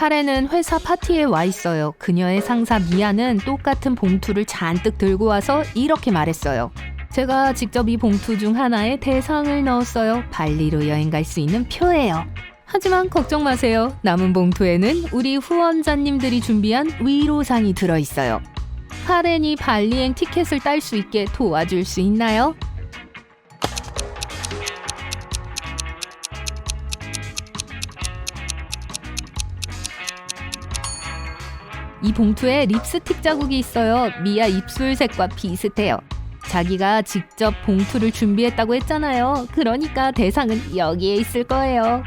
카렌은 회사 파티에 와 있어요. 그녀의 상사 미아는 똑같은 봉투를 잔뜩 들고 와서 이렇게 말했어요. 제가 직접 이 봉투 중 하나에 대상을 넣었어요. 발리로 여행 갈 수 있는 표예요. 하지만 걱정 마세요. 남은 봉투에는 우리 후원자님들이 준비한 위로상이 들어있어요. 카렌이 발리행 티켓을 딸 수 있게 도와줄 수 있나요? 이 봉투에 립스틱 자국이 있어요. 미아 입술색과 비슷해요. 자기가 직접 봉투를 준비했다고 했잖아요. 그러니까 대상은 여기에 있을 거예요.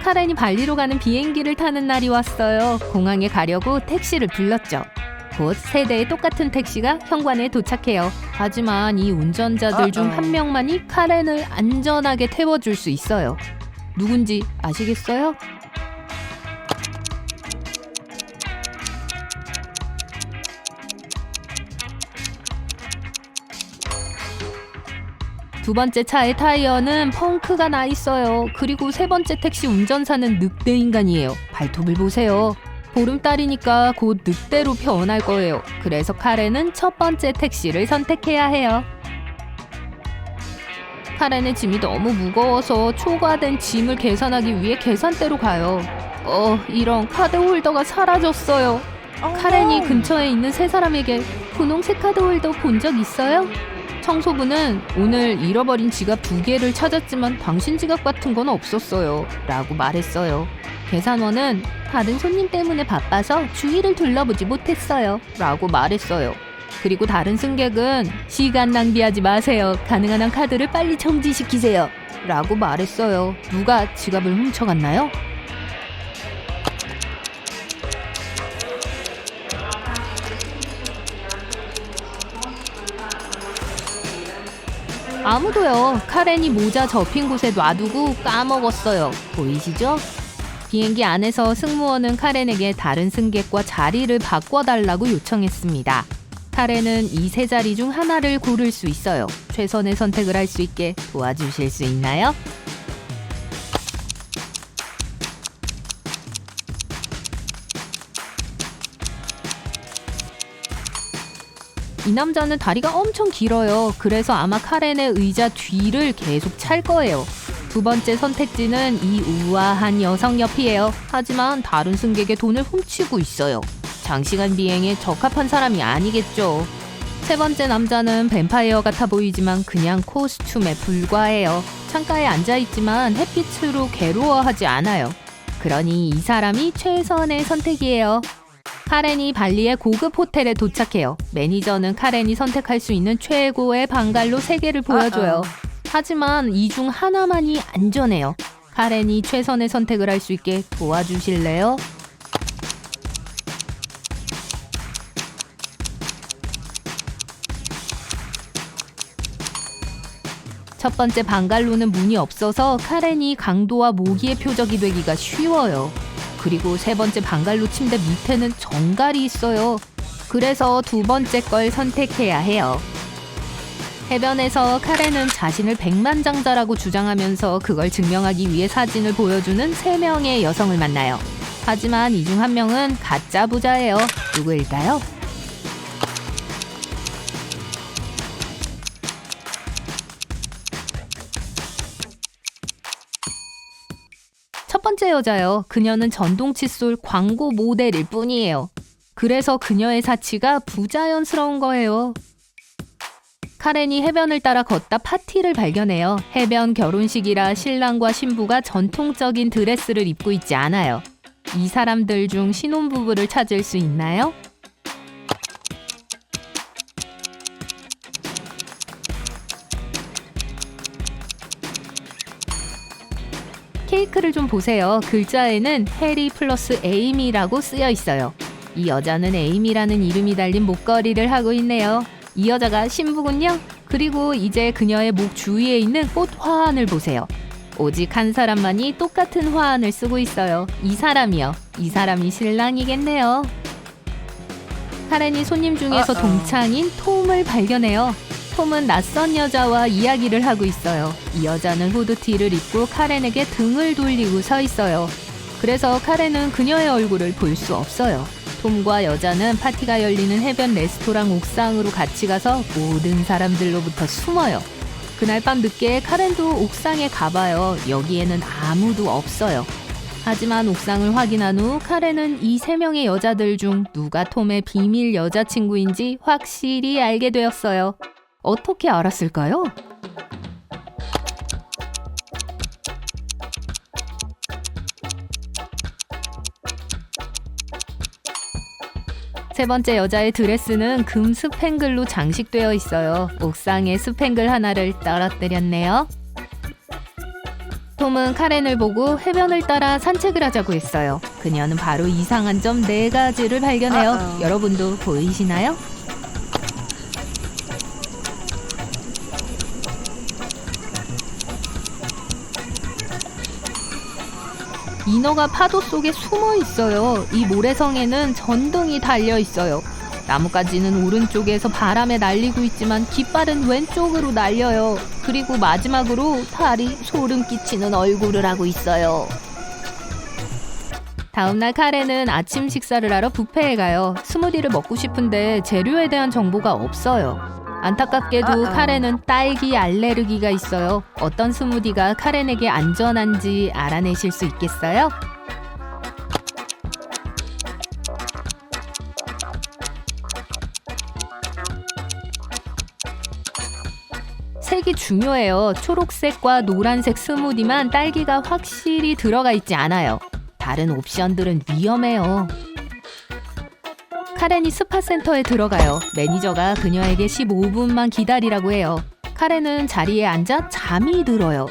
카렌이 발리로 가는 비행기를 타는 날이 왔어요. 공항에 가려고 택시를 불렀죠. 곧 세 대의 똑같은 택시가 현관에 도착해요. 하지만 이 운전자들 중 한 명만이 카렌을 안전하게 태워줄 수 있어요. 누군지 아시겠어요? 두 번째 차의 타이어는 펑크가 나 있어요. 그리고 세 번째 택시 운전사는 늑대 인간이에요. 발톱을 보세요. 보름달이니까 곧 늑대로 변할 거예요. 그래서 카렌은 첫 번째 택시를 선택해야 해요. 카렌의 짐이 너무 무거워서 초과된 짐을 계산하기 위해 계산대로 가요. 이런 카드 홀더가 사라졌어요. 카렌이 근처에 있는 세 사람에게 분홍색 카드 홀더 본 적 있어요? 청소부는 오늘 잃어버린 지갑 2개를 찾았지만 당신 지갑 같은 건 없었어요 라고 말했어요. 계산원은 다른 손님 때문에 바빠서 주위를 둘러보지 못했어요 라고 말했어요. 그리고 다른 승객은 시간 낭비하지 마세요. 가능한 한 카드를 빨리 정지시키세요 라고 말했어요. 누가 지갑을 훔쳐갔나요? 아무도요. 카렌이 모자 접힌 곳에 놔두고 까먹었어요. 보이시죠? 비행기 안에서 승무원은 카렌에게 다른 승객과 자리를 바꿔달라고 요청했습니다. 카렌은 이 세 자리 중 하나를 고를 수 있어요. 최선의 선택을 할 수 있게 도와주실 수 있나요? 이 남자는 다리가 엄청 길어요. 그래서 아마 카렌의 의자 뒤를 계속 찰 거예요. 두 번째 선택지는 이 우아한 여성 옆이에요. 하지만 다른 승객의 돈을 훔치고 있어요. 장시간 비행에 적합한 사람이 아니겠죠. 세 번째 남자는 뱀파이어 같아 보이지만 그냥 코스튬에 불과해요. 창가에 앉아있지만 햇빛으로 괴로워하지 않아요. 그러니 이 사람이 최선의 선택이에요. 카렌이 발리의 고급 호텔에 도착해요. 매니저는 카렌이 선택할 수 있는 최고의 방갈로 3개를 보여줘요. 하지만 이 중 하나만이 안전해요. 카렌이 최선의 선택을 할 수 있게 도와주실래요? 첫 번째 방갈로는 문이 없어서 카렌이 강도와 모기의 표적이 되기가 쉬워요. 그리고 세 번째 방갈로 침대 밑에는 정갈이 있어요. 그래서 두 번째 걸 선택해야 해요. 해변에서 카렌은 자신을 백만장자라고 주장하면서 그걸 증명하기 위해 사진을 보여주는 3명의 여성을 만나요. 하지만 이 중 한 명은 가짜 부자예요. 누구일까요? 첫 번째 여자요. 그녀는 전동 칫솔 광고 모델일 뿐이에요. 그래서 그녀의 사치가 부자연스러운 거예요. 카렌이 해변을 따라 걷다 파티를 발견해요. 해변 결혼식이라 신랑과 신부가 전통적인 드레스를 입고 있지 않아요. 이 사람들 중 신혼부부를 찾을 수 있나요? 케이크를 좀 보세요. 글자에는 해리 플러스 에이미라고 쓰여 있어요. 이 여자는 에이미라는 이름이 달린 목걸이를 하고 있네요. 이 여자가 신부군요. 그리고 이제 그녀의 목 주위에 있는 꽃 화환을 보세요. 오직 한 사람만이 똑같은 화환을 쓰고 있어요. 이 사람이요. 이 사람이 신랑이겠네요. 카렌이 손님 중에서 동창인 톰을 발견해요. 톰은 낯선 여자와 이야기를 하고 있어요. 이 여자는 후드티를 입고 카렌에게 등을 돌리고 서 있어요. 그래서 카렌은 그녀의 얼굴을 볼 수 없어요. 톰과 여자는 파티가 열리는 해변 레스토랑 옥상으로 같이 가서 모든 사람들로부터 숨어요. 그날 밤 늦게 카렌도 옥상에 가봐요. 여기에는 아무도 없어요. 하지만 옥상을 확인한 후 카렌은 이 3명의 여자들 중 누가 톰의 비밀 여자친구인지 확실히 알게 되었어요. 어떻게 알았을까요? 세 번째 여자의 드레스는 금 스팽글로 장식되어 있어요. 옥상에 스팽글 하나를 떨어뜨렸네요. 톰은 카렌을 보고 해변을 따라 산책을 하자고 했어요. 그녀는 바로 이상한 점 4가지를 발견해요. 여러분도 보이시나요? 인어가 파도 속에 숨어 있어요. 이 모래성에는 전등이 달려 있어요. 나뭇가지는 오른쪽에서 바람에 날리고 있지만 깃발은 왼쪽으로 날려요. 그리고 마지막으로 달이 소름 끼치는 얼굴을 하고 있어요. 다음날 카렌은 아침 식사를 하러 뷔페에 가요. 스무디를 먹고 싶은데 재료에 대한 정보가 없어요. 안타깝게도 카렌은 딸기 알레르기가 있어요. 어떤 스무디가 카렌에게 안전한지 알아내실 수 있겠어요? 색이 중요해요. 초록색과 노란색 스무디만 딸기가 확실히 들어가 있지 않아요. 다른 옵션들은 위험해요. 카렌이 스파센터에 들어가요. 매니저가 그녀에게 15분만 기다리라고 해요. 카렌은 자리에 앉아 잠이 들어요.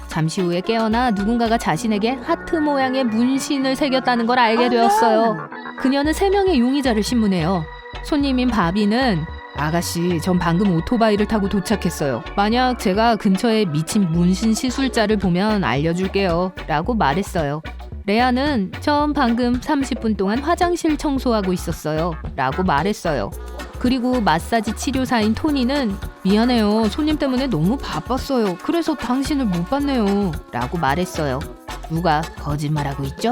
잠시 후에 깨어나 누군가가 자신에게 하트 모양의 문신을 새겼다는 걸 알게 되었어요. 그녀는 3명의 용의자를 신문해요. 손님인 바비는 아가씨, 전 방금 오토바이를 타고 도착했어요. 만약 제가 근처에 미친 문신 시술자를 보면 알려줄게요. 라고 말했어요. 레아는 전 방금 30분 동안 화장실 청소하고 있었어요. 라고 말했어요. 그리고 마사지 치료사인 토니는 미안해요. 손님 때문에 너무 바빴어요. 그래서 당신을 못 봤네요. 라고 말했어요. 누가 거짓말하고 있죠?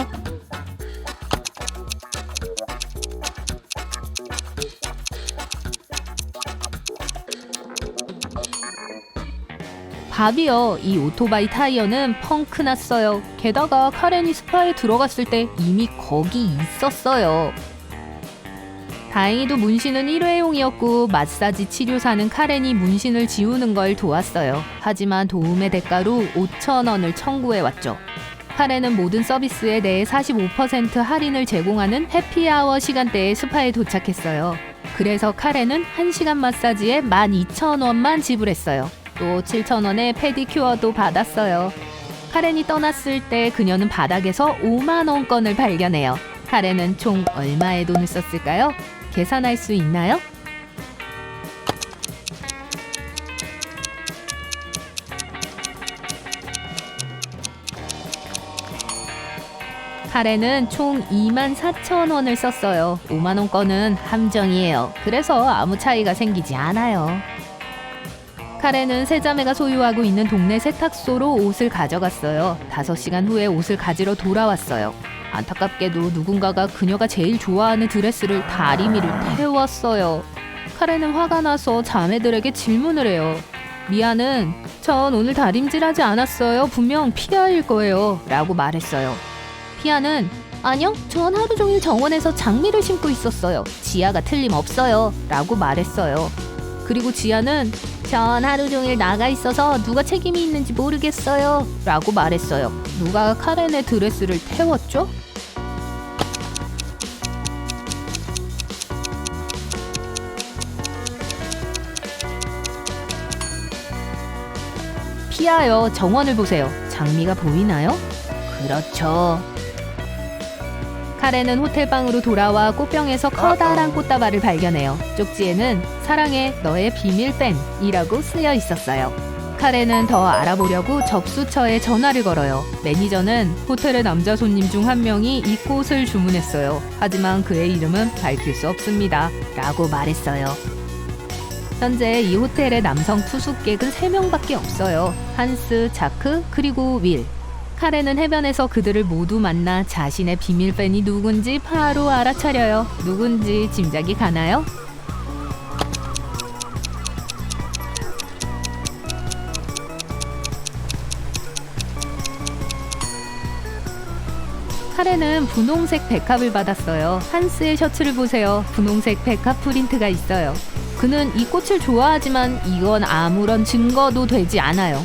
바비요. 이 오토바이 타이어는 펑크 났어요. 게다가 카렌이 스파에 들어갔을 때 이미 거기 있었어요. 다행히도 문신은 일회용이었고 마사지 치료사는 카렌이 문신을 지우는 걸 도왔어요. 하지만 도움의 대가로 5,000원을 청구해왔죠. 카렌은 모든 서비스에 대해 45% 할인을 제공하는 해피아워 시간대에 스파에 도착했어요. 그래서 카렌은 1시간 마사지에 12,000원만 지불했어요. 또 7,000원의 페디큐어도 받았어요. 카렌이 떠났을 때 그녀는 바닥에서 5만원권을 발견해요. 카렌은 총 얼마의 돈을 썼을까요? 계산할 수 있나요? 카렌은 총 24,000원을 썼어요. 5만원권은 함정이에요. 그래서 아무 차이가 생기지 않아요. 카렌은 세자매가 소유하고 있는 동네 세탁소로 옷을 가져갔어요. 5시간 후에 옷을 가지러 돌아왔어요. 안타깝게도 누군가가 그녀가 제일 좋아하는 드레스를 다리미를 태웠어요. 카렌은 화가 나서 자매들에게 질문을 해요. 미아는 전 오늘 다림질하지 않았어요. 분명 피아일 거예요. 라고 말했어요. 피아는 아니요. 전 하루 종일 정원에서 장미를 심고 있었어요. 지아가 틀림없어요. 라고 말했어요. 그리고 지아는 전 하루 종일 나가 있어서 누가 책임이 있는지 모르겠어요. 라고 말했어요. 누가 카렌의 드레스를 태웠죠? 피아요. 정원을 보세요. 장미가 보이나요? 그렇죠. 카렌은 호텔방으로 돌아와 꽃병에서 커다란 꽃다발을 발견해요. 쪽지에는 사랑해 너의 비밀팬이라고 쓰여 있었어요. 카렌은 더 알아보려고 접수처에 전화를 걸어요. 매니저는 호텔의 남자 손님 중 한 명이 이 꽃을 주문했어요. 하지만 그의 이름은 밝힐 수 없습니다. 라고 말했어요. 현재 이 호텔의 남성 투숙객은 3명밖에 없어요. 한스, 자크, 그리고 윌. 카렌은 해변에서 그들을 모두 만나 자신의 비밀 팬이 누군지 바로 알아차려요. 누군지 짐작이 가나요? 카렌은 분홍색 백합을 받았어요. 한스의 셔츠를 보세요. 분홍색 백합 프린트가 있어요. 그는 이 꽃을 좋아하지만 이건 아무런 증거도 되지 않아요.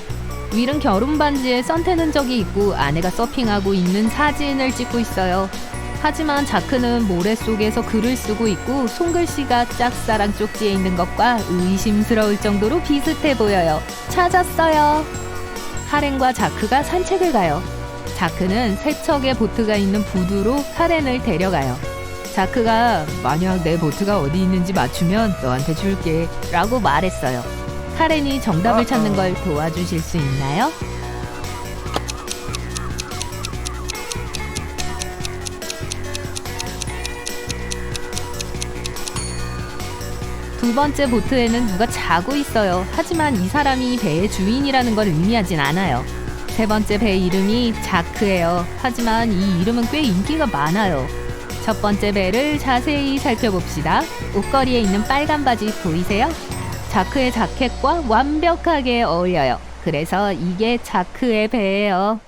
윌은 결혼 반지에 선탠 흔적이 있고 아내가 서핑하고 있는 사진을 찍고 있어요. 하지만 자크는 모래 속에서 글을 쓰고 있고 손글씨가 짝사랑 쪽지에 있는 것과 의심스러울 정도로 비슷해 보여요. 찾았어요. 카렌과 자크가 산책을 가요. 자크는 세척의 보트가 있는 부두로 카렌을 데려가요. 자크가 만약 내 보트가 어디 있는지 맞추면 너한테 줄게 라고 말했어요. 카렌이 정답을 찾는 걸 도와주실 수 있나요? 두 번째 보트에는 누가 자고 있어요. 하지만 이 사람이 배의 주인이라는 걸 의미하진 않아요. 세 번째 배 이름이 자크예요. 하지만 이 이름은 꽤 인기가 많아요. 첫 번째 배를 자세히 살펴봅시다. 옷걸이에 있는 빨간 바지 보이세요? 자크의 자켓과 완벽하게 어울려요. 그래서 이게 자크의 배예요.